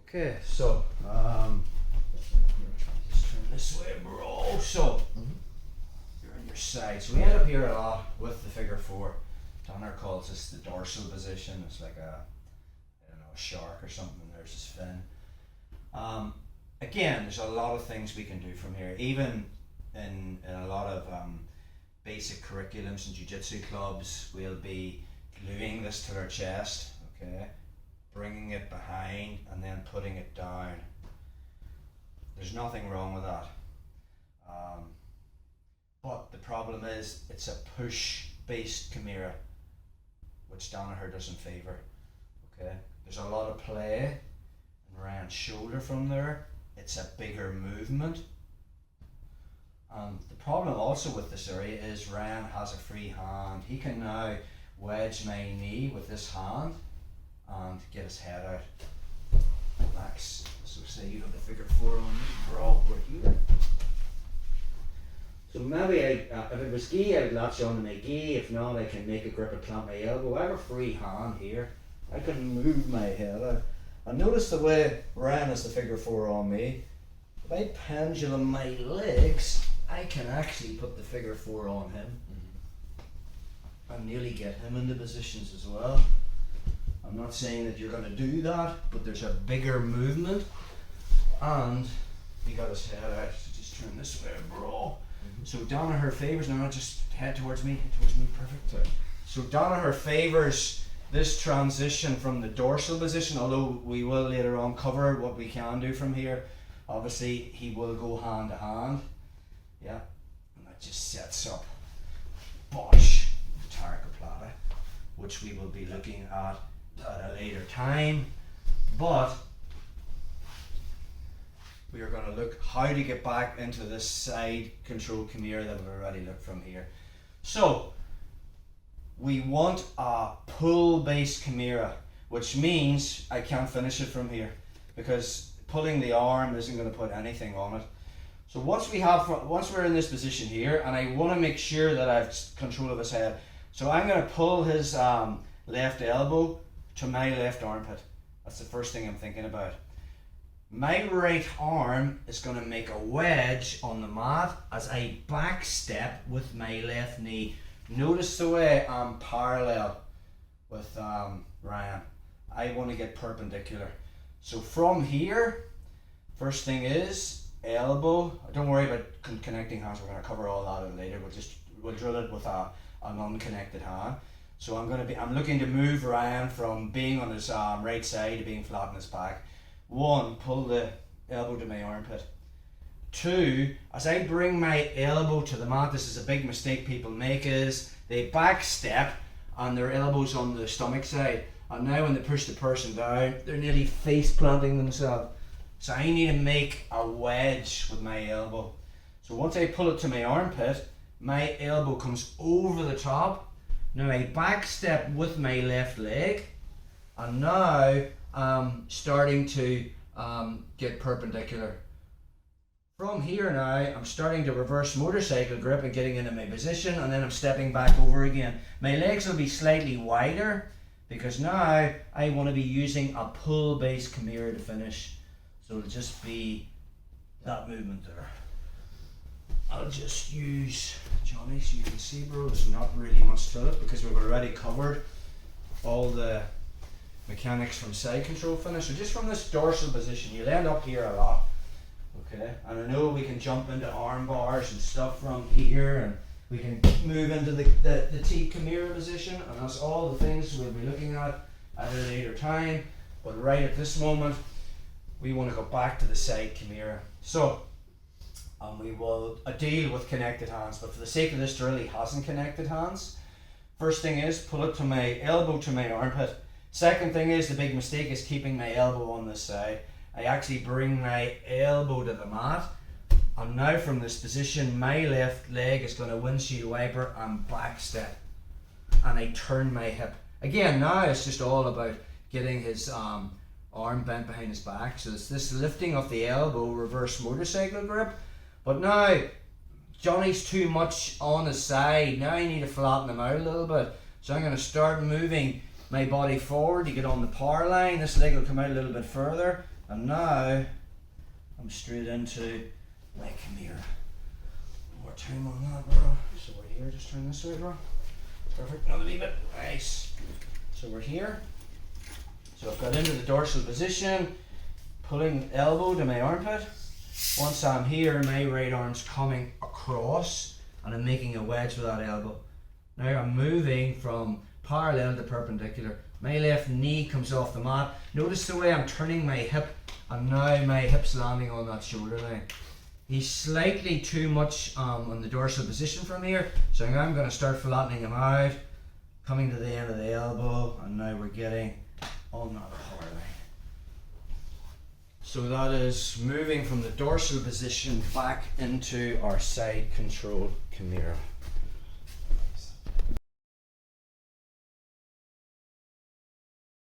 Okay, so just turn this way, bro. So you're on your side. So we end up here a lot with the figure four. Danaher calls this the dorsal position. It's like a shark or something. There's his fin. Again, there's a lot of things we can do from here. Even in a lot of basic curriculums and jiu-jitsu clubs, we'll be gluing this to their chest. Okay. Bringing it behind and then putting it down. There's nothing wrong with that. But the problem is it's a push based Kimura, which Danaher doesn't favour. Okay, there's a lot of play in Ryan's shoulder from there. It's a bigger movement. The problem also with this area is Ryan has a free hand. He can now wedge my knee with this hand and get his head out. Relax. So say you have the figure four on me, bro, we're here. So maybe if it was gi, I would latch onto my gi. If not, I can make a grip and clamp my elbow. I have a free hand here. I can move my head out. And notice the way Ryan has the figure four on me. If I pendulum my legs, I can actually put the figure four on him. And nearly get him into positions as well. I'm not saying that you're going to do that, but there's a bigger movement, and he got his head out. So just turn this way, bro. So Danaher favours, now just head towards me, perfect. Sorry. So Danaher favours this transition from the dorsal position, although we will later on cover what we can do from here. Obviously, he will go hand to hand. Yeah, and that just sets up Bosch, Tarka Plata, which we will be looking at a later time, but we are going to look how to get back into this side control Kimura that we've already looked from here. So we want a pull based Kimura, which means I can't finish it from here because pulling the arm isn't going to put anything on it. So once we're in this position here, and I want to make sure that I have control of his head, so I'm going to pull his left elbow to my left armpit. That's the first thing I'm thinking about. My right arm is going to make a wedge on the mat as I back step with my left knee. Notice the way I'm parallel with Ryan. I want to get perpendicular. So from here, first thing is elbow. Don't worry about connecting hands. We're going to cover all that later. We'll drill it with an unconnected hand. So I'm looking to move Ryan from being on his right side to being flat on his back. 1, pull the elbow to my armpit. 2, as I bring my elbow to the mat, this is a big mistake people make, is they back step and their elbow's on the stomach side. And now when they push the person down, they're nearly face planting themselves. So I need to make a wedge with my elbow. So once I pull it to my armpit, my elbow comes over the top. Now I back step with my left leg, and now I'm starting to get perpendicular. From here now, I'm starting to reverse motorcycle grip and getting into my position, and then I'm stepping back over again. My legs will be slightly wider because now I want to be using a pull based Kimura to finish. So it'll just be that movement there. I'll just use Johnny so you can see, bro, there's not really much to it because we've already covered all the mechanics from side control finish. So just from this dorsal position, you'll end up here a lot. Okay, and I know we can jump into arm bars and stuff from here, and we can move into the T Kimura position, and that's all the things we'll be looking at a later time. But right at this moment, we want to go back to the side Kimura. So we will deal with connected hands, but for the sake of this drill, he hasn't connected hands. First thing is pull it to my elbow to my armpit. Second thing is, the big mistake is keeping my elbow on this side. I actually bring my elbow to the mat, and now from this position my left leg is going to windshield wiper and back step, and I turn my hip. Again, now it's just all about getting his arm bent behind his back. So it's this lifting of the elbow, reverse motorcycle grip. But now Johnny's too much on his side. Now I need to flatten him out a little bit. So I'm going to start moving my body forward to get on the power line. This leg will come out a little bit further, And now I'm straight into my Kimura. More time on that, bro. So we're here, just turn this way, bro. Perfect, another wee bit, nice. So we're here. So I've got into the dorsal position, pulling elbow to my armpit. Once I'm here, my right arm's coming across and I'm making a wedge with that elbow. Now I'm moving from parallel to perpendicular. My left knee comes off the mat. Notice the way I'm turning my hip, and now my hip's landing on that shoulder line. He's slightly too much on the dorsal position from here, so now I'm going to start flattening him out, coming to the end of the elbow, and now we're getting on that power line. So that is moving from the dorsal position back into our side control Kimura.